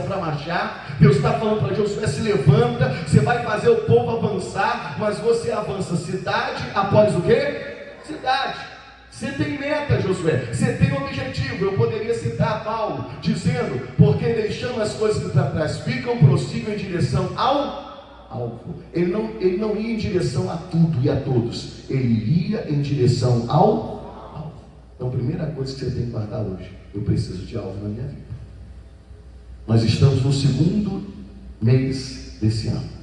para marchar. Deus está falando para Josué: se levanta, você vai fazer o povo avançar, mas você avança cidade após o quê? Cidade. Você tem meta, Josué, você tem objetivo. Eu poderia citar Paulo, dizendo: porque deixando as coisas para trás ficam, prossigam em direção ao alvo. Ele não ia em direção a tudo e a todos, ele ia em direção ao alvo. Então, a primeira coisa que você tem que guardar hoje: eu preciso de alvo na minha vida. Nós estamos no segundo mês desse ano.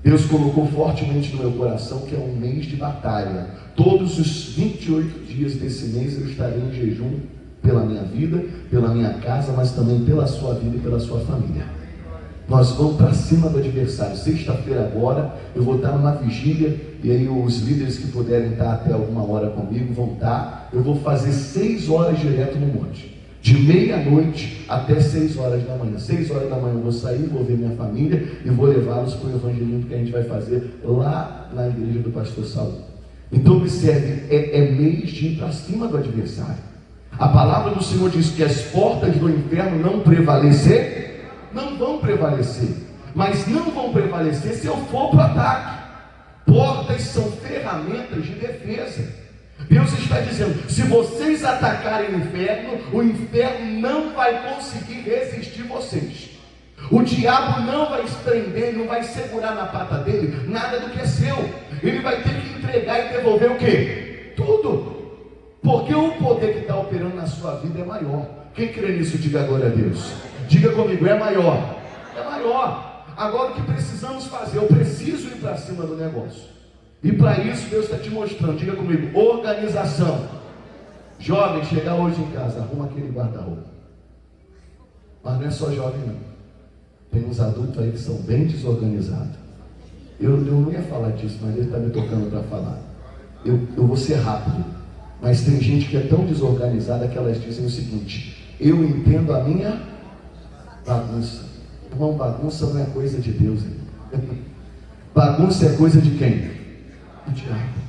Deus colocou fortemente no meu coração que é um mês de batalha. Todos os 28 dias desse mês eu estarei em jejum pela minha vida, pela minha casa, mas também pela sua vida e pela sua família. Nós vamos para cima do adversário. Sexta-feira agora eu vou estar numa vigília, e aí os líderes que puderem estar até alguma hora comigo vão estar. Eu vou fazer 6 horas direto no monte, de meia-noite até 6 horas da manhã. 6 horas da manhã eu vou sair, vou ver minha família e vou levá-los para o evangelismo que a gente vai fazer lá na igreja do pastor Saul. Então observe, é mês de ir para cima do adversário. A palavra do Senhor diz que as portas do inferno não vão prevalecer, mas não vão prevalecer se eu for para o ataque. Portas são ferramentas de defesa. Deus está dizendo: se vocês atacarem o inferno não vai conseguir resistir vocês. O diabo não vai prender, não vai segurar na pata dele nada do que é seu. Ele vai ter que entregar e devolver o quê? Tudo. Porque o poder que está operando na sua vida é maior. Quem crê nisso, diga glória a Deus. Diga comigo: é maior. É maior. Agora o que precisamos fazer? Eu preciso ir para cima do negócio. E para isso Deus está te mostrando, diga comigo: organização. Jovem, chegar hoje em casa, arruma aquele guarda-roupa. Mas não é só jovem não. Tem uns adultos aí que são bem desorganizados. Eu não ia falar disso, mas ele está me tocando para falar. Eu vou ser rápido. Mas tem gente que é tão desorganizada que elas dizem o seguinte: eu entendo a minha bagunça. Irmão, bagunça não é coisa de Deus, irmão. Bagunça é coisa de quem? Do diabo.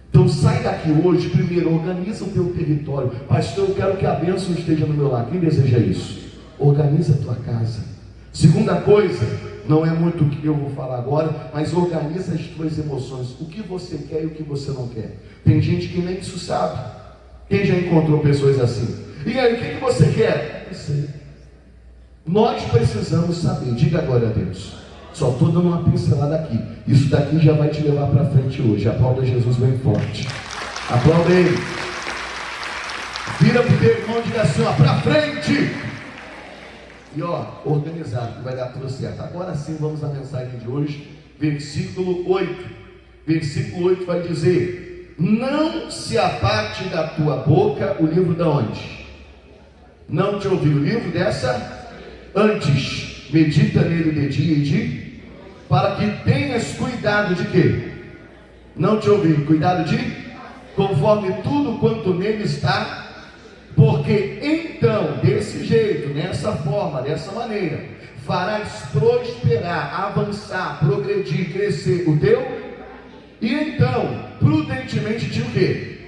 Então sai daqui hoje, primeiro, organiza o teu território. Pastor, eu quero que a bênção esteja no meu lar. Quem deseja isso? Organiza a tua casa. Segunda coisa, não é muito o que eu vou falar agora, mas organiza as tuas emoções. O que você quer e o que você não quer. Tem gente que nem isso sabe. Quem já encontrou pessoas assim? E aí, o que você quer? Eu sei. Nós precisamos saber. Diga agora a Deus. Só estou dando uma pincelada aqui. Isso daqui já vai te levar para frente hoje. Aplauda Jesus bem forte. Aplauda ele. Vira para o teu irmão e diga assim: ó, para frente. E ó, organizado, que vai dar tudo certo. Agora sim, vamos à mensagem de hoje. Versículo 8. Versículo 8 vai dizer: não se aparte da tua boca o livro da onde? Não te ouvi o livro dessa? Antes, medita nele de dia e de, para que tenhas cuidado de quê? Não te ouvi, cuidado de, conforme tudo quanto nele está, porque então, desse jeito, nessa forma, dessa maneira, farás prosperar, avançar, progredir, crescer o teu, e então, prudentemente de o quê?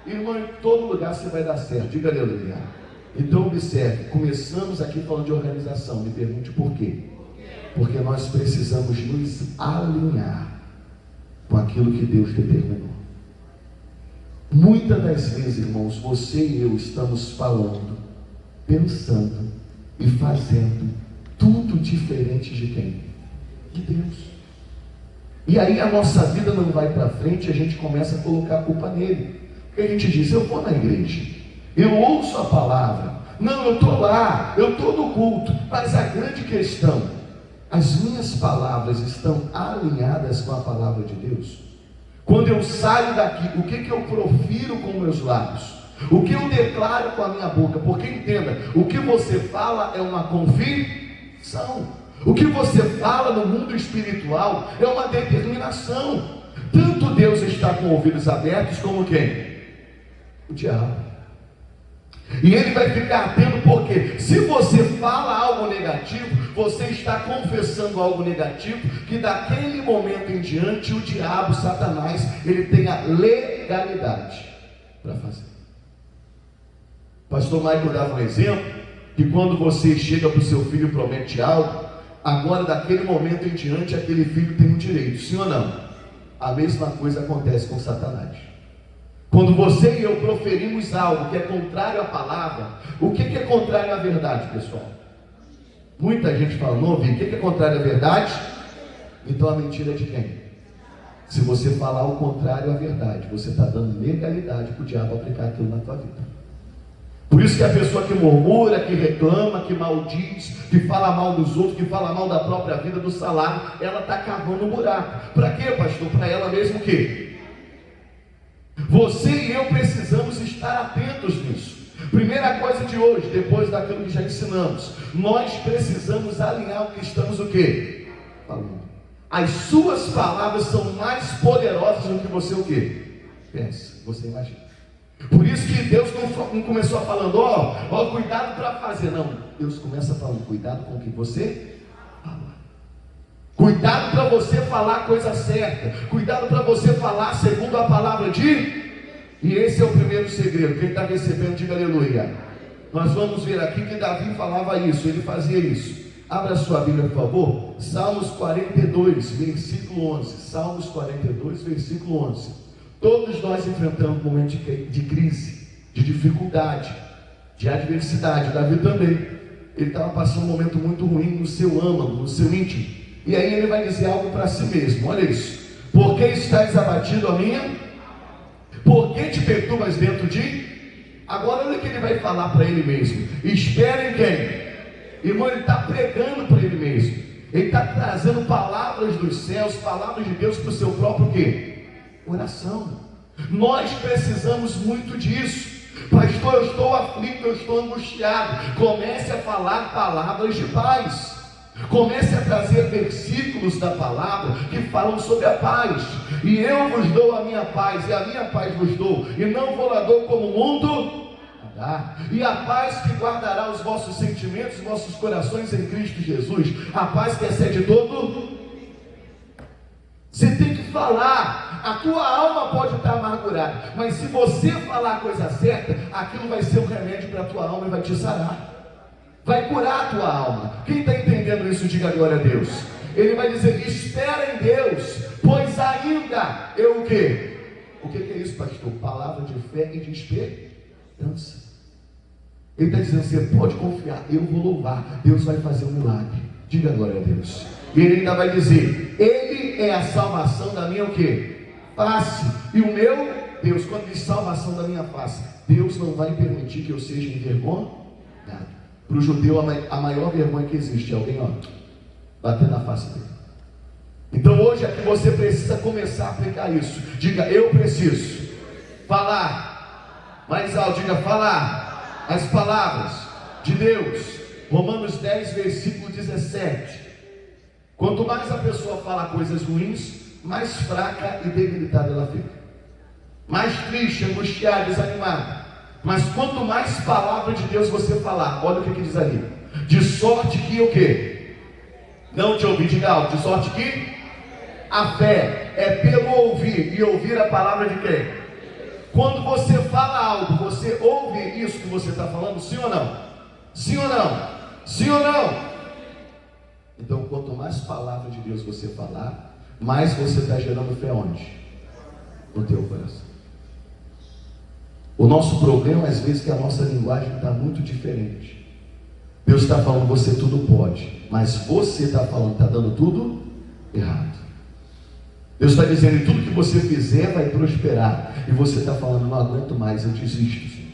Irmão, em todo lugar você vai dar certo, diga aleluia. Então observe, começamos aqui falando de organização. Me pergunte por quê? Porque nós precisamos nos alinhar com aquilo que Deus determinou. Muitas das vezes, irmãos, você e eu estamos falando, pensando e fazendo tudo diferente de quem? De Deus. E aí a nossa vida não vai para frente, a gente começa a colocar a culpa nele. Porque a gente diz: eu vou na igreja, eu ouço a palavra, não, eu estou lá, eu estou no culto, mas a grande questão, as minhas palavras estão alinhadas com a palavra de Deus? Quando eu saio daqui, o que eu profiro com meus lábios? O que eu declaro com a minha boca? Porque entenda, o que você fala é uma confissão. O que você fala no mundo espiritual é uma determinação. Tanto Deus está com ouvidos abertos como quem? O diabo. E ele vai ficar atento, porque se você fala algo negativo, você está confessando algo negativo, que daquele momento em diante o diabo, Satanás, ele tem a legalidade para fazer. Pastor Michael dava um exemplo, que quando você chega para o seu filho e promete algo, agora daquele momento em diante aquele filho tem um direito, sim ou não? A mesma coisa acontece com Satanás. Quando você e eu proferimos algo que é contrário à palavra, o que é contrário à verdade, pessoal? Muita gente fala, não ouvi, o que é contrário à verdade? Então a mentira é de quem? Se você falar o contrário à verdade, você está dando legalidade para o diabo aplicar aquilo na tua vida. Por isso que a pessoa que murmura, que reclama, que maldiz, que fala mal dos outros, que fala mal da própria vida, do salário, ela está cavando um buraco. Para quê, pastor? Para ela mesmo o quê? Você e eu precisamos estar atentos nisso. Primeira coisa de hoje, depois daquilo que já ensinamos, nós precisamos alinhar o que estamos o quê? Falando. As suas palavras são mais poderosas do que você o quê? Pensa, você imagina. Por isso que Deus não começou falando, ó, cuidado para fazer. Não, Deus começa falando, cuidado com o que você fala. Cuidado para você falar a coisa certa. Cuidado para você falar segundo a palavra de... E esse é o primeiro segredo. Quem está recebendo, diga aleluia. Nós vamos ver aqui que Davi falava isso, ele fazia isso. Abra sua Bíblia, por favor. Salmos 42, versículo 11. Salmos 42, versículo 11. Todos nós enfrentamos um momento de crise, de dificuldade, de adversidade. Davi também. Ele estava passando um momento muito ruim no seu âmago, no seu íntimo. E aí ele vai dizer algo para si mesmo. Olha isso. Por que estás abatido, a minha? Por que te perturbas dentro de? Agora olha o que ele vai falar para ele mesmo. Espera em quem? Irmão, ele está pregando para ele mesmo. Ele está trazendo palavras dos céus, palavras de Deus para o seu próprio quê? Oração. Nós precisamos muito disso. Pastor, eu estou aflito, eu estou angustiado. Comece a falar palavras de paz. Comece a trazer versículos da palavra que falam sobre a paz. E eu vos dou a minha paz, e a minha paz vos dou, e não vou lá dou como o mundo. E a paz que guardará os vossos sentimentos, os vossos corações em Cristo Jesus. A paz que excede todo. Você tem que falar. A tua alma pode estar amargurada, mas se você falar a coisa certa, aquilo vai ser um remédio para a tua alma e vai te sarar. Vai curar a tua alma. Quem está entendendo isso, diga glória a Deus. Ele vai dizer, espera em Deus, pois ainda eu o quê? O que é isso, pastor? Palavra de fé e de esperança. Ele está dizendo, você pode confiar, eu vou louvar, Deus vai fazer um milagre. Diga glória a Deus. E ele ainda vai dizer, ele é a salvação da minha o quê? Face. E o meu Deus, quando diz salvação da minha face, Deus não vai permitir que eu seja envergonhado. Para o judeu a maior vergonha que existe é alguém bater na face dele. Então hoje é que você precisa começar a aplicar isso. Diga, eu preciso falar mais alto, diga, falar as palavras de Deus. Romanos 10, versículo 17. Quanto mais a pessoa fala coisas ruins, mais fraca e debilitada ela fica, mais triste, angustiada, desanimada. Mas quanto mais palavra de Deus você falar, olha o que diz ali, de sorte que o quê? Não te ouvi, diga alto, de sorte que a fé é pelo ouvir, e ouvir a palavra de quem? Quando você fala algo, você ouve isso que você está falando, sim ou não? Sim ou não? Sim ou não? Então quanto mais palavra de Deus você falar, mais você está gerando fé onde? No teu coração. O nosso problema às vezes é que a nossa linguagem está muito diferente. Deus está falando, você tudo pode, mas você está falando, está dando tudo errado. Deus está dizendo, tudo que você fizer vai prosperar, e você está falando, não aguento mais, eu desisto, Senhor.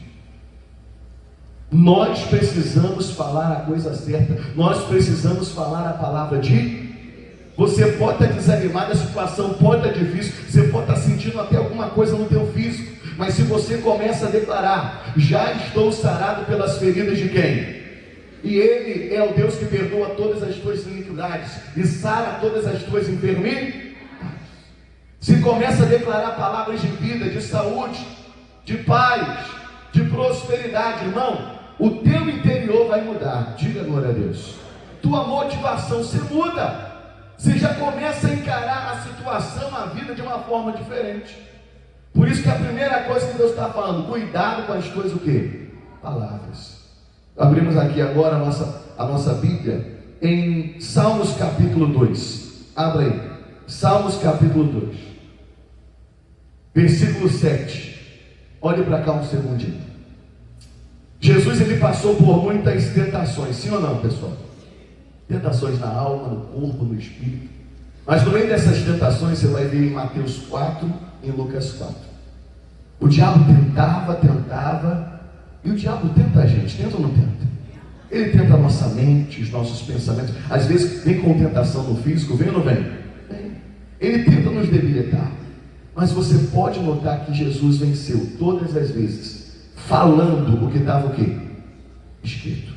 Nós precisamos falar a coisa certa, nós precisamos falar a palavra de... Você pode estar desanimado, a situação pode estar difícil, você pode estar sentindo até alguma coisa no teu físico, mas se você começa a declarar, já estou sarado pelas feridas de quem? E Ele é o Deus que perdoa todas as tuas iniquidades e sara todas as tuas enfermidades. Se começa a declarar palavras de vida, de saúde, de paz, de prosperidade, irmão, o teu interior vai mudar. Diga glória a Deus. Tua motivação, você muda. Você já começa a encarar a situação, a vida de uma forma diferente. Por isso que a primeira coisa que Deus está falando, cuidado com as tuas o quê? Palavras. Abrimos aqui agora a nossa Bíblia em Salmos capítulo 2. Abra aí. Salmos capítulo 2. Versículo 7. Olhe para cá um segundinho. Jesus, ele passou por muitas tentações, sim ou não, pessoal? Tentações na alma, no corpo, no espírito. Mas no meio dessas tentações, você vai ver em Mateus 4 e em Lucas 4. O diabo tentava, e o diabo tenta a gente, tenta ou não tenta? Ele tenta a nossa mente, os nossos pensamentos. Às vezes vem com tentação no físico, vem ou não vem? Vem. Ele tenta nos debilitar. Mas você pode notar que Jesus venceu todas as vezes, falando o que estava o quê? Escrito.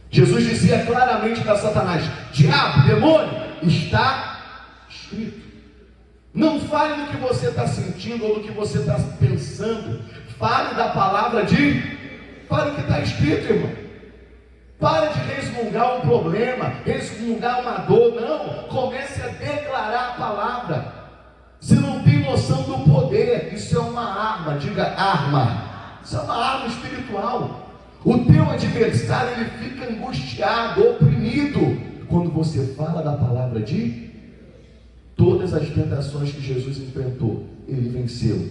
Jesus dizia claramente para Satanás: diabo, demônio, está escrito. Não fale do que você está sentindo ou do que você está pensando. Fale da palavra fale o que está escrito, irmão. Para de resmungar um problema, resmungar uma dor. Não, comece a declarar a palavra. Você não tem noção do poder. Isso é uma arma, diga arma. Isso é uma arma espiritual. O teu adversário, ele fica angustiado, oprimido, quando você fala da palavra todas as tentações que Jesus enfrentou, ele venceu,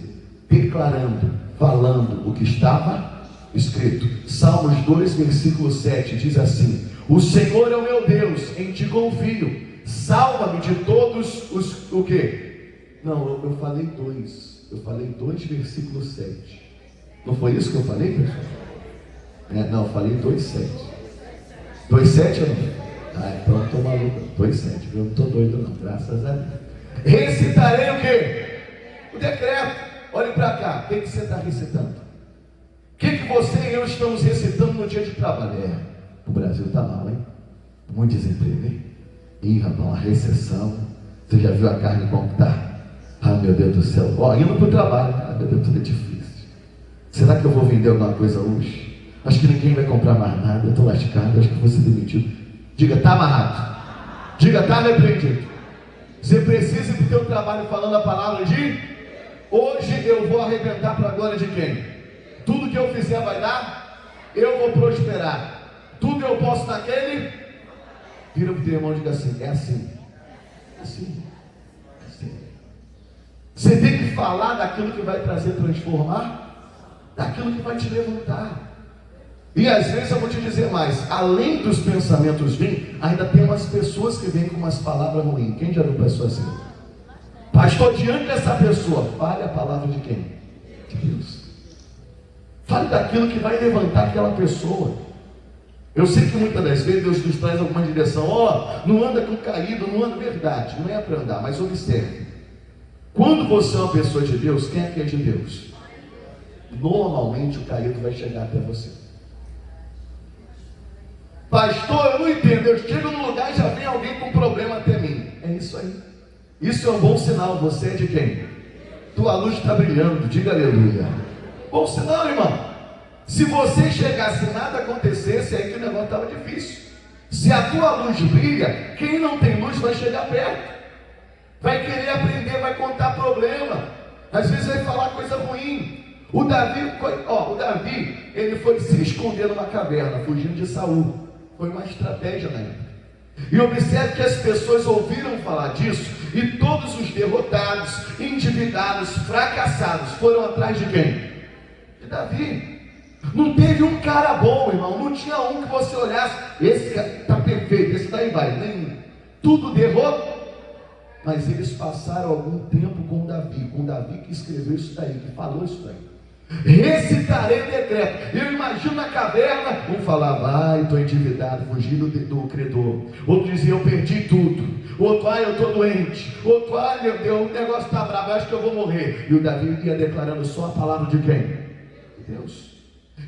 declarando, falando o que estava escrito. Salmos 2, versículo 7 diz assim: o Senhor é o meu Deus, em ti confio, salva-me de todos os, o quê? Não, eu falei 2, versículo 7. Não foi isso que eu falei, pessoal? Não, eu falei 2,7. 2,7 ou não? Então eu estou maluco. 2,7, eu não estou doido não, graças a Deus. Recitarei o quê? O decreto. Olhe para cá, o que você está recitando? O que você e eu estamos recitando no dia de trabalho? O Brasil está mal, hein? Muito desemprego, hein? Ih, rapaz, uma recessão. Você já viu a carne como está? Ah, meu Deus do céu. Indo para o trabalho. Ah, meu Deus, tudo é difícil. Será que eu vou vender alguma coisa hoje? Acho que ninguém vai comprar mais nada. Eu estou lascado, acho que vou ser demitido. Diga, está amarrado. Diga, está repreendido. Você precisa ir para o teu trabalho falando a palavra hoje eu vou arrebentar para a glória de quem? Tudo que eu fizer vai dar, eu vou prosperar. Tudo eu posso naquele. Vira para o teu irmão e diga assim: é assim. É assim. É assim. Você tem que falar daquilo que vai trazer transformar, daquilo que vai te levantar. E às vezes eu vou te dizer mais, além dos pensamentos vir, ainda tem umas pessoas que vêm com umas palavras ruins. Quem já viu pessoa assim? Pastor, diante dessa pessoa, fale a palavra de quem? De Deus. Fale daquilo que vai levantar aquela pessoa. Eu sei que muitas das vezes Deus nos traz alguma direção. Não anda com caído, não anda, verdade, não é para andar, mas observe. Quando você é uma pessoa de Deus, quem é que é de Deus? Normalmente o caído vai chegar até você. Pastor, eu não entendo, eu chego num lugar e já vem alguém com problema até mim. É isso aí. Isso é um bom sinal. Você é de quem? Tua luz está brilhando, diga aleluia. Bom sinal, irmão. Se você chegasse e nada acontecesse, aí que o negócio estava difícil. Se a tua luz brilha, quem não tem luz vai chegar perto, vai querer aprender, vai contar problema, às vezes vai falar coisa ruim. O Davi, ele foi se esconder numa caverna, fugindo de Saul. Foi uma estratégia na época. E observe que as pessoas ouviram falar disso, e todos os derrotados, endividados, fracassados, foram atrás de quem? De Davi. Não teve um cara bom, irmão. Não tinha um que você olhasse, esse cara está perfeito, esse daí vai. Nem tudo derrotou. Mas eles passaram algum tempo com Davi que escreveu isso daí, que falou isso daí. Recitarei o decreto. Eu imagino na caverna, um falava: estou endividado, fugindo do credor. Outro dizia: eu perdi tudo. Outro: eu estou doente. Outro: meu Deus, o negócio está bravo, acho que eu vou morrer. E o Davi ia declarando só a palavra de quem? De Deus.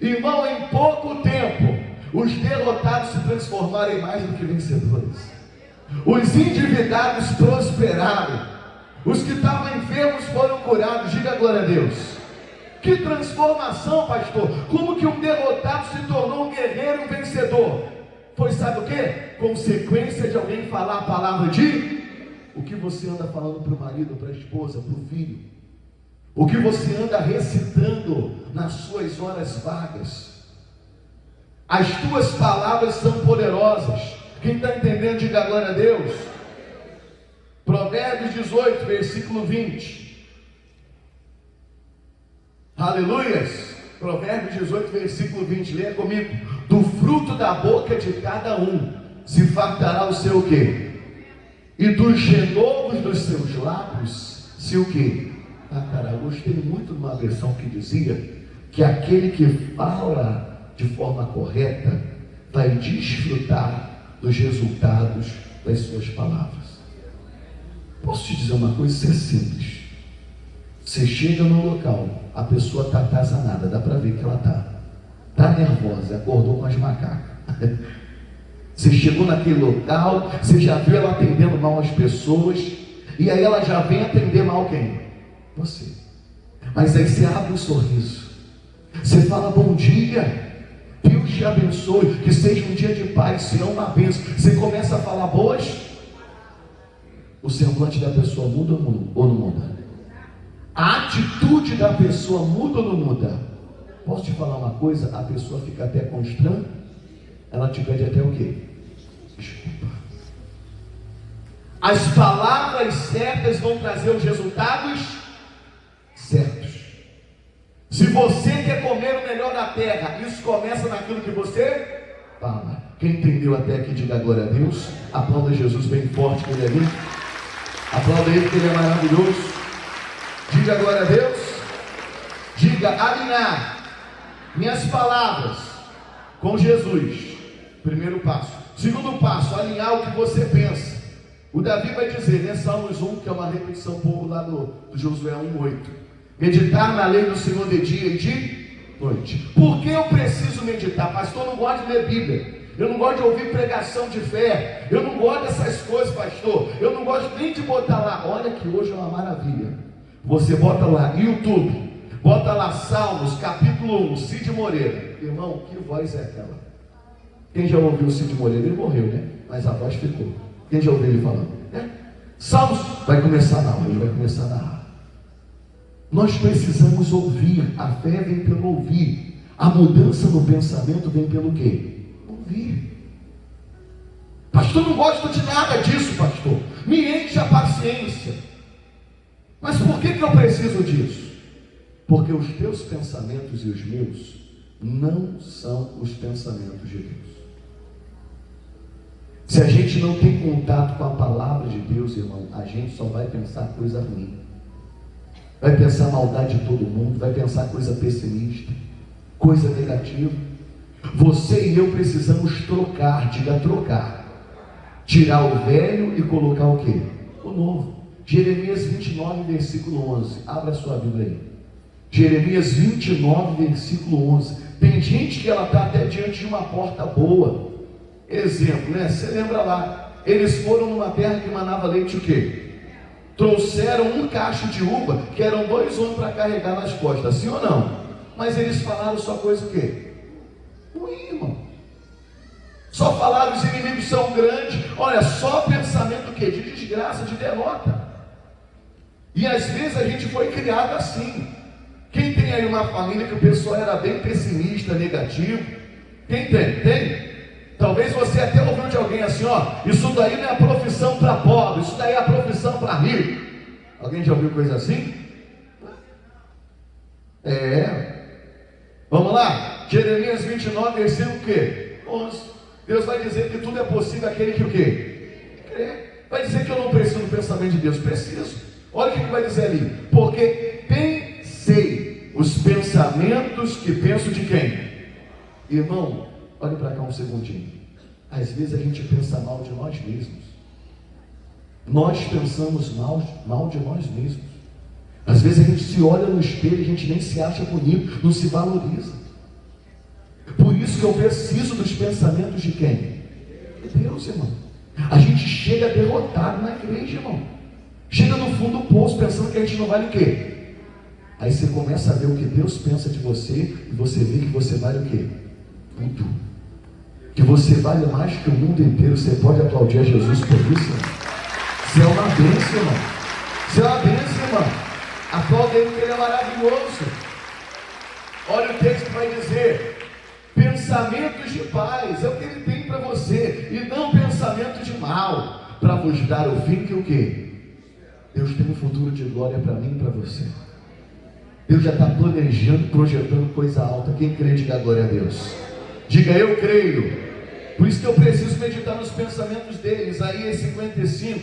Irmão, em pouco tempo, os derrotados se transformaram em mais do que vencedores. Os endividados prosperaram. Os que estavam enfermos foram curados. Diga glória a Deus. Que transformação, pastor. Como que um derrotado se tornou um guerreiro, um vencedor? Foi, sabe o que? Consequência de alguém falar a palavra o que você anda falando para o marido, para a esposa, para o filho. O que você anda recitando nas suas horas vagas. As tuas palavras são poderosas. Quem está entendendo, diga glória a Deus. Provérbios 18, versículo 20. Aleluias. Provérbios 18, versículo 20. Leia comigo. Do fruto da boca de cada um se fartará o seu quê? E dos renovos dos seus lábios se o quê? Cara, eu gostei muito de uma versão que dizia que aquele que fala de forma correta vai desfrutar dos resultados das suas palavras. Posso te dizer uma coisa? Isso é simples. Você chega no local, a pessoa está atazanada, dá para ver que ela está nervosa, acordou com as macacas. Você chegou naquele local, você já viu ela atendendo mal as pessoas, e aí ela já vem atender mal quem? Você. Mas aí você abre um sorriso, você fala bom dia, Deus te abençoe, que seja um dia de paz, Senhor, uma bênção. Você começa a falar boas, o semblante da pessoa muda ou não muda? A atitude da pessoa muda ou não muda? Posso te falar uma coisa? A pessoa fica até constrangida, ela te pede até o quê? Desculpa. As palavras certas vão trazer os resultados certos. Se você quer comer o melhor da terra, isso começa naquilo que você fala. Quem entendeu até aqui, diga glória a Deus. Aplauda Jesus bem forte, que ele é lindo. Aplauda ele, que ele é maravilhoso. Diga glória a Deus. Diga alinhar minhas palavras com Jesus. Primeiro passo. Segundo passo, alinhar o que você pensa. O Davi vai dizer, né, Salmos 1, que é uma repetição um pouco lá do Josué 1:8. Meditar na lei do Senhor de dia e de noite. Por que eu preciso meditar? Pastor, eu não gosto de ler Bíblia. Eu não gosto de ouvir pregação de fé. Eu não gosto dessas coisas, pastor. Eu não gosto nem de botar lá. Olha que hoje é uma maravilha. Você bota lá, YouTube. Bota lá Salmos, capítulo 1, Cid Moreira. Irmão, que voz é aquela? Quem já ouviu o Cid Moreira? Ele morreu, né? Mas a voz ficou. Quem já ouviu ele falando? Salmos, vai começar a narrar. Ele vai começar a narrar. Nós precisamos ouvir. A fé vem pelo ouvir. A mudança no pensamento vem pelo quê? Ouvir. Pastor, não gosto de nada disso, pastor. Me enche a paciência. Mas por que eu preciso disso? Porque os teus pensamentos e os meus não são os pensamentos de Deus. Se a gente não tem contato com a palavra de Deus, irmão, a gente só vai pensar coisa ruim. Vai pensar maldade de todo mundo, vai pensar coisa pessimista, coisa negativa. Você e eu precisamos trocar, diga trocar. Tirar o velho e colocar o quê? O novo. Jeremias 29, versículo 11. Abra a sua Bíblia aí. Jeremias 29, versículo 11. Tem gente que ela está até diante de uma porta boa. Exemplo, né? Você lembra lá? Eles foram numa terra que manava leite o quê? Trouxeram um cacho de uva, que eram 2 homens para carregar nas costas, sim ou não? Mas eles falaram só coisa o quê? Ruim, irmão. Só falaram, os inimigos são grandes. Olha, só pensamento o quê? De desgraça, de derrota. E às vezes a gente foi criado assim. Quem tem aí uma família que o pessoal era bem pessimista, negativo? Quem tem? Tem? Talvez você até ouviu de alguém assim, ó, isso daí não é a profissão para pobre, isso daí é a profissão para rico. Alguém já ouviu coisa assim? Vamos lá, Jeremias 29, versículo o quê? 11. Deus vai dizer que tudo é possível aquele que o quê? Crê. Vai dizer que eu não preciso do pensamento de Deus. Preciso. Olha o que vai dizer ali. Porque pensei os pensamentos que penso de quem? Irmão, olhe para cá um segundinho. Às vezes a gente pensa mal de nós mesmos. Nós pensamos mal de nós mesmos. Às vezes a gente se olha no espelho e a gente nem se acha bonito, não se valoriza. Por isso que eu preciso dos pensamentos de quem? De Deus, irmão. A gente chega derrotado na igreja, irmão. Chega no fundo do poço pensando que a gente não vale o quê? Aí você começa a ver o que Deus pensa de você e você vê que você vale o quê? Tudo. Que você vale mais que o mundo inteiro. Você pode aplaudir a Jesus por isso, irmão? Você é uma bênção, irmão. Você é uma bênção, irmão. Aplaude ele, que ele é maravilhoso. Olha o texto que vai dizer. Pensamentos de paz, é o que Ele tem para você, e não pensamentos de mal, para vos dar o fim que o quê? Deus tem um futuro de glória para mim e para você. Deus já está planejando, projetando coisa alta. Quem crê, diga glória a Deus. Diga, eu creio. Por isso que eu preciso meditar nos pensamentos dele. Isaías 55,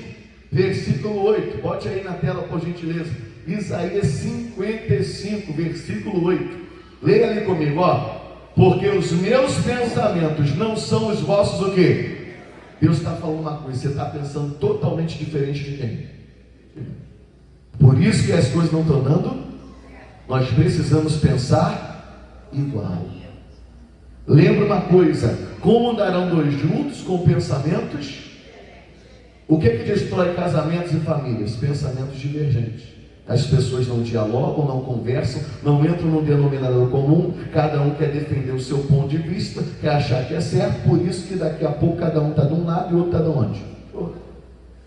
versículo 8. Bote aí na tela, por gentileza. Isaías 55, versículo 8. Leia ali comigo, ó. Porque os meus pensamentos não são os vossos o quê? Deus está falando uma coisa, você está pensando totalmente diferente de quem? Por isso que as coisas não estão dando. Nós precisamos pensar igual. Lembra uma coisa, como andarão dois juntos com pensamentos? O que destrói casamentos e famílias? Pensamentos divergentes. As pessoas não dialogam, não conversam, não entram num denominador comum, cada um quer defender o seu ponto de vista, quer achar que é certo, por isso que daqui a pouco cada um está de um lado e o outro está de onde?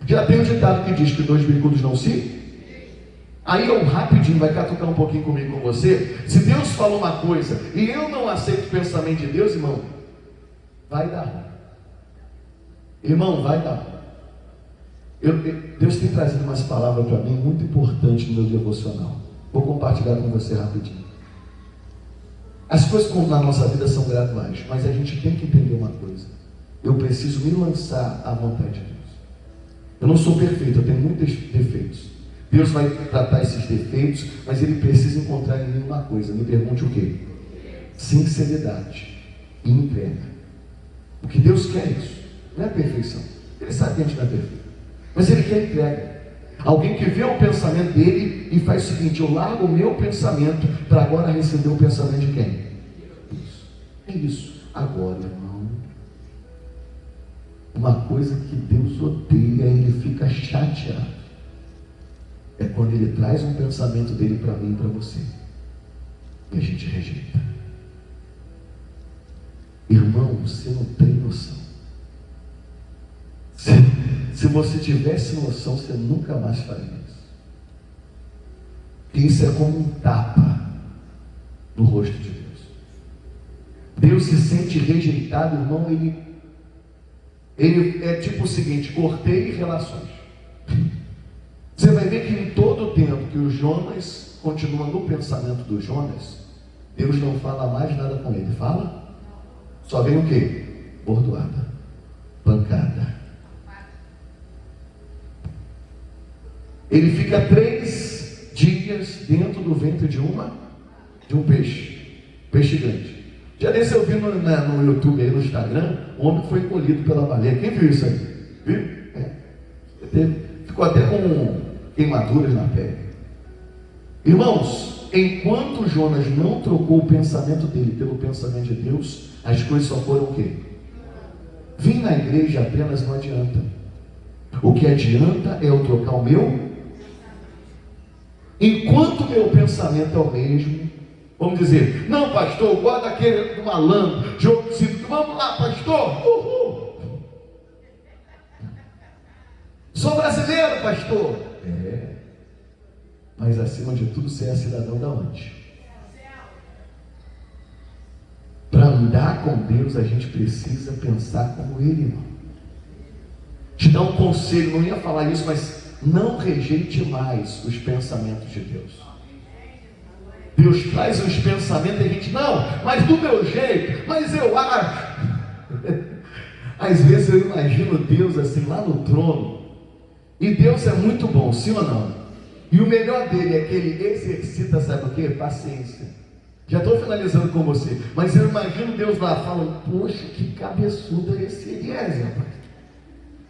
Já tem um ditado que diz que dois bicudos não se... Aí eu rapidinho, vai catucar um pouquinho comigo com você. Se Deus falou uma coisa e eu não aceito o pensamento de Deus, irmão, vai dar ruim. Irmão, vai dar ruim. Deus tem trazido umas palavras para mim muito importantes no meu devocional. Vou compartilhar com você rapidinho. As coisas como na nossa vida são graduais, mas a gente tem que entender uma coisa. Eu preciso me lançar à vontade de Deus. Eu não sou perfeito, eu tenho muitos defeitos. Deus vai tratar esses defeitos, mas Ele precisa encontrar em mim uma coisa. Me pergunte o quê? Sinceridade e entrega. O que Deus quer é isso, não é perfeição. Ele sabe que a gente não é perfeito, mas Ele quer entrega. Alguém que vê o pensamento dele e faz o seguinte: eu largo o meu pensamento para agora receber o pensamento de quem? Isso. É isso. Agora, irmão, uma coisa que Deus odeia, Ele fica chateado, é quando Ele traz um pensamento dele para mim e para você, e a gente rejeita. Irmão, você não tem noção. Se você tivesse noção, você nunca mais faria isso. Isso é como um tapa no rosto de Deus. Deus se sente rejeitado, irmão. Ele é tipo o seguinte: cortei relações. Você vai ver que em todo o tempo que o Jonas continua no pensamento do Jonas, Deus não fala mais nada com ele. Fala? Só vem o quê? Bordoada, pancada. Ele fica 3 dias dentro do ventre de um peixe grande. Já desse eu vi no YouTube, aí no Instagram, um homem que foi engolido pela baleia. Quem viu isso aí? Viu? Ficou até com queimaduras na pele. Irmãos, enquanto Jonas não trocou o pensamento dele pelo pensamento de Deus, as coisas só foram o quê? Vir na igreja apenas não adianta. O que adianta é eu trocar o meu. Enquanto o meu pensamento é o mesmo, vamos dizer: não, pastor, guarda aquele do malandro, vamos lá, pastor, uhul. Sou brasileiro, pastor. Mas acima de tudo, você é cidadão da onde? Para andar com Deus, a gente precisa pensar como Ele, irmão. Te dar um conselho, não ia falar isso, mas não rejeite mais os pensamentos de Deus. Deus traz os pensamentos e a gente: não, mas do meu jeito, mas eu acho. Às vezes eu imagino Deus assim lá no trono, e Deus é muito bom, sim ou não? E o melhor dele é que Ele exercita, sabe o que? Paciência. Já estou finalizando com você, mas eu imagino Deus lá falando: poxa, que cabeçudo é esse Eliezer, rapaz.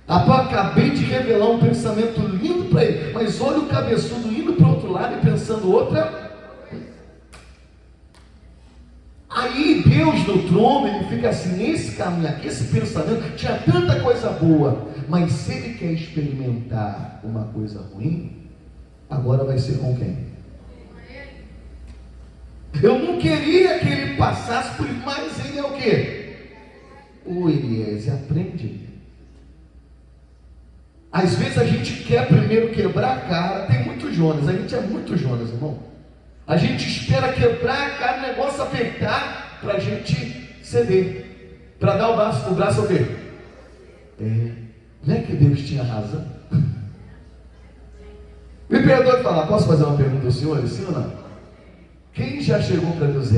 Acabei de revelar um pensamento lindo para ele, mas olha o cabeçudo indo para o outro lado e pensando outra. Aí Deus no trono, Ele fica assim: nesse caminho aqui, esse pensamento tinha tanta coisa boa, mas se Ele quer experimentar uma coisa ruim, agora vai ser com quem? Eu não queria que ele passasse por isso, mas ele é o quê? O Eliezer, aprende. Às vezes a gente quer primeiro quebrar a cara. Tem muito Jonas, a gente é muito Jonas, irmão. A gente espera quebrar a cara, o negócio apertar, para a gente ceder. Para dar o braço ao quê? Não é que Deus tinha razão? Me perdoe falar, posso fazer uma pergunta ao senhor? Sim ou não? Quem já chegou para Deus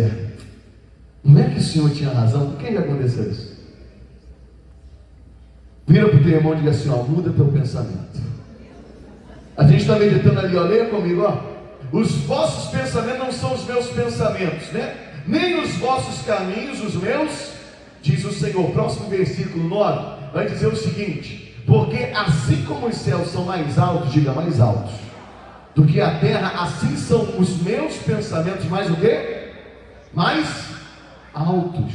não é que o senhor tinha razão? Por que já aconteceu isso? Vira para o teu irmão e diga assim, muda teu pensamento. A gente está meditando ali, leia comigo, os vossos pensamentos não são os meus pensamentos, né? Nem os vossos caminhos, os meus, diz o Senhor. Próximo versículo 9, vai dizer o seguinte: porque assim como os céus são mais altos, diga mais altos, do que a terra, assim são os meus pensamentos mais o quê? Mais altos.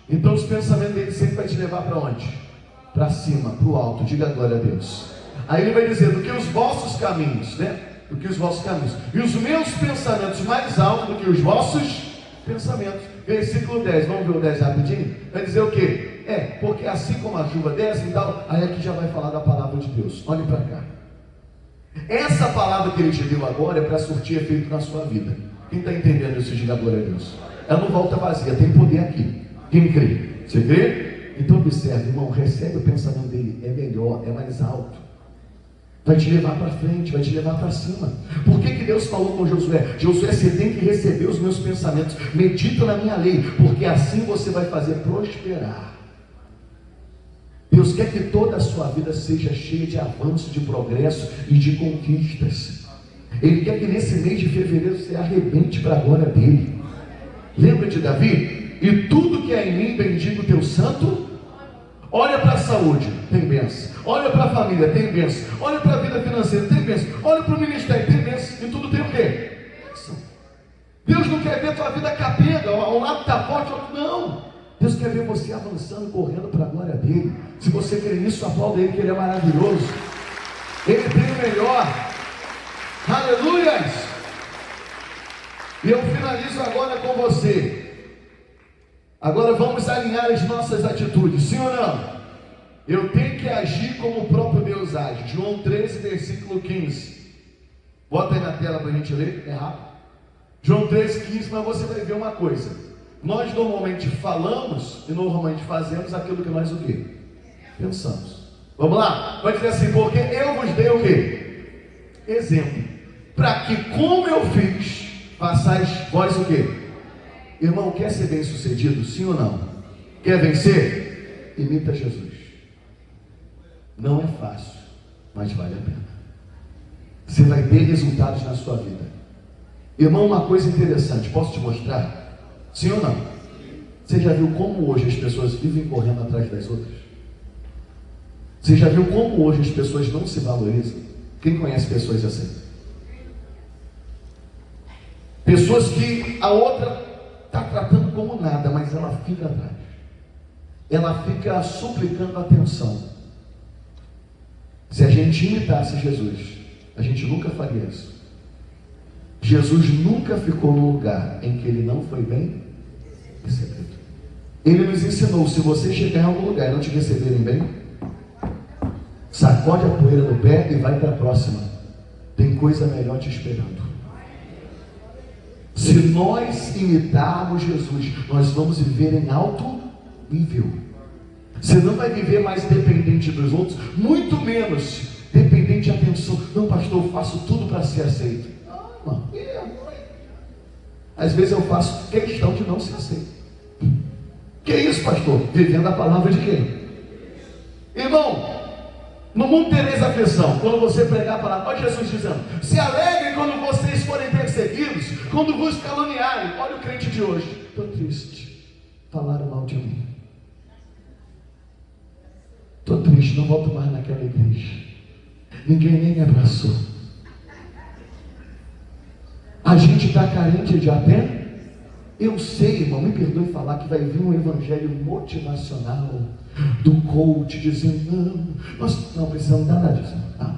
Então os pensamentos dele sempre vai te levar para onde? Para cima, para o alto. Diga glória a Deus. Aí ele vai dizer, do que os vossos caminhos, né? Do que os vossos caminhos. E os meus pensamentos mais altos do que os vossos pensamentos. Versículo 10, vamos ver o 10 rapidinho? Vai dizer o quê? Porque assim como a chuva desce e tal, aí aqui já vai falar da palavra de Deus. Olhe para cá. Essa palavra que ele te deu agora é para surtir efeito na sua vida. Quem está entendendo isso, diga glória a Deus. Ela não volta vazia, tem poder aqui. Quem crê? Você crê? Então observe, irmão, recebe o pensamento dele, é melhor, é mais alto. Vai te levar para frente, vai te levar para cima. Por que Deus falou com Josué? Josué, você tem que receber os meus pensamentos, medita na minha lei, porque assim você vai fazer prosperar. Deus quer que toda a sua vida seja cheia de avanço, de progresso e de conquistas. Ele quer que nesse mês de fevereiro você arrebente para a glória dele. Lembra de Davi? E tudo que é em mim, bendiga o teu santo. Olha para a saúde, tem bênção. Olha para a família, tem bênção. Olha para a vida financeira, tem bênção. Olha para o ministério, tem bênção. E tudo tem o quê? Bênção. Deus não quer ver tua vida capenga, um lado está forte, outro não. Deus quer ver você avançando, correndo para a glória dele. Se você crê nisso, aplauda ele, que ele é maravilhoso. Ele tem o melhor. Aleluias! E eu finalizo agora com você. Agora vamos alinhar as nossas atitudes, sim ou não? Eu tenho que agir como o próprio Deus age. João 13, versículo 15. Bota aí na tela para a gente ler, é rápido. João 13, 15, mas você vai ver uma coisa. Nós normalmente falamos e normalmente fazemos aquilo que nós o quê? Pensamos. Vamos lá? Vai dizer assim, porque eu vos dei o quê? Exemplo. Para que como eu fiz, façais vós o quê? Irmão, quer ser bem sucedido? Sim ou não? Quer vencer? Imita Jesus. Não é fácil, mas vale a pena. Você vai ter resultados na sua vida. Irmão, uma coisa interessante, posso te mostrar? Sim ou não? Você já viu como hoje as pessoas vivem correndo atrás das outras? Você já viu como hoje as pessoas não se valorizam? Quem conhece pessoas assim? Pessoas que a outra está tratando como nada, mas ela fica atrás. Ela fica suplicando atenção. Se a gente imitasse Jesus, a gente nunca faria isso. Jesus nunca ficou num lugar em que ele não foi bem recebido. Ele nos ensinou, se você chegar em algum lugar e não te receberem bem, sacode a poeira do pé e vai para a próxima. Tem coisa melhor te esperando. Se nós imitarmos Jesus, nós vamos viver em alto nível. Você não vai viver mais dependente dos outros, muito menos dependente de atenção. Não, pastor, eu faço tudo para ser aceito. Não, às vezes eu faço questão de não ser aceito. Que isso, pastor? Vivendo a palavra de quem? Irmão, no mundo tereis aflição. Quando você pregar a palavra, olha Jesus dizendo: se alegrem quando vocês forem perseguidos, quando vos caluniarem. Olha o crente de hoje: estou triste, falaram mal de mim, estou triste, não volto mais naquela igreja, ninguém nem me abraçou. A gente está carente de até. Eu sei, irmão, me perdoe falar que vai vir um evangelho motivacional do coach dizendo: não, nós não precisamos nada disso. Não.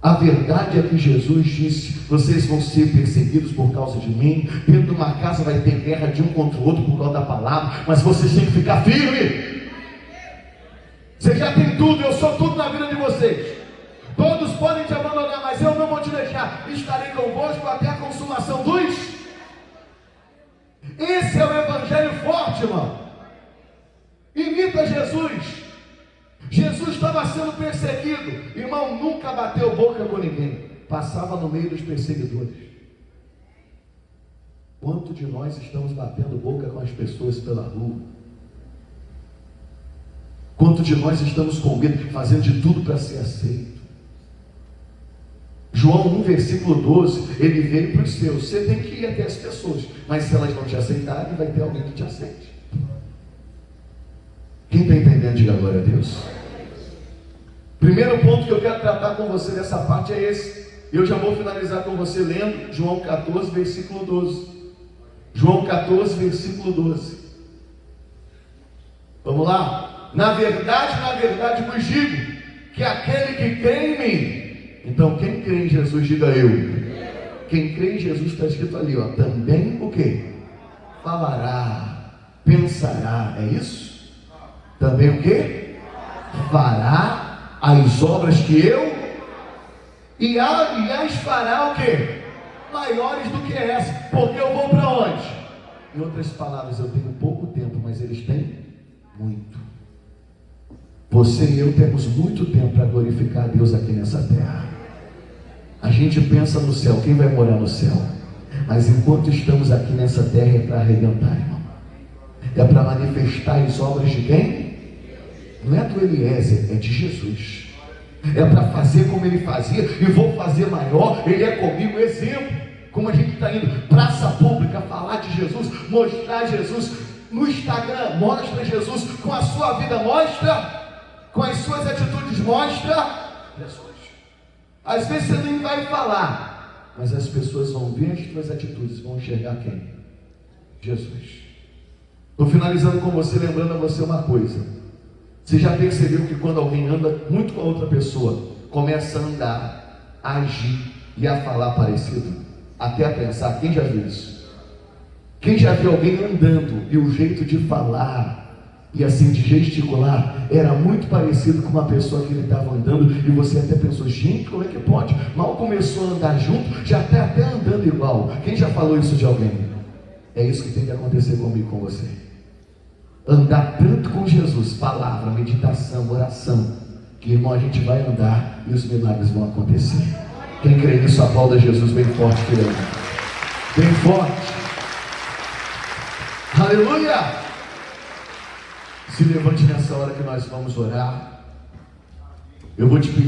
A verdade é que Jesus disse: vocês vão ser perseguidos por causa de mim. Dentro de uma casa vai ter guerra de um contra o outro por causa da palavra, mas vocês têm que ficar firme. Você já tem tudo, eu sou tudo na vida de vocês. Todos podem te abandonar, mas eu não vou te deixar. Estarei convosco até a consumação dos. Esse é o evangelho forte, irmão. Imita Jesus. Jesus estava sendo perseguido. Irmão, nunca bateu boca com ninguém. Passava no meio dos perseguidores. Quanto de nós estamos batendo boca com as pessoas pela rua? Quanto de nós estamos com medo, fazendo de tudo para ser aceito? João 1, versículo 12, ele veio para os seus. Você tem que ir até as pessoas, mas se elas não te aceitarem, vai ter alguém que te aceite. Quem está entendendo, diga glória a Deus. Primeiro ponto que eu quero tratar com você nessa parte é esse. Eu já vou finalizar com você lendo João 14, versículo 12. João 14, versículo 12. Vamos lá? Na verdade vos digo que aquele que crê em mim. Então quem crê em Jesus, diga eu. Quem crê em Jesus está escrito ali, ó. Também o quê? Falará, pensará, é isso? Também o quê? Fará as obras que eu, e as fará o quê? Maiores do que essa, porque eu vou para onde? Em outras palavras, eu tenho pouco tempo, mas eles têm muito. Você e eu temos muito tempo para glorificar a Deus aqui nessa terra. A gente pensa no céu, quem vai morar no céu? Mas enquanto estamos aqui nessa terra é para arrebentar, irmão. É para manifestar as obras de quem? Não é do Eliezer, é de Jesus. É para fazer como ele fazia, e vou fazer maior. Ele é comigo exemplo. Como a gente está indo, praça pública, falar de Jesus, mostrar Jesus. No Instagram, mostra Jesus. Com a sua vida, mostra. Com as suas atitudes, mostra Jesus. Às vezes você nem vai falar, mas as pessoas vão ver as suas atitudes, vão enxergar quem? Jesus. Estou finalizando com você, lembrando a você uma coisa. Você já percebeu que quando alguém anda muito com a outra pessoa, começa a andar, a agir e a falar parecido? Até a pensar, quem já viu isso? Quem já viu alguém andando e o jeito de falar e assim de gesticular era muito parecido com uma pessoa que ele estava andando, e você até pensou, gente, como é que pode? Mal começou a andar junto, já está até andando igual. Quem já falou isso de alguém? É isso que tem que acontecer comigo, com você. Andar tanto com Jesus, palavra, meditação, oração, que, irmão, a gente vai andar e os milagres vão acontecer. Quem crê nisso, aplauda Jesus bem forte, querido. Bem forte. Aleluia! Se levante nessa hora que nós vamos orar. Eu vou te pedir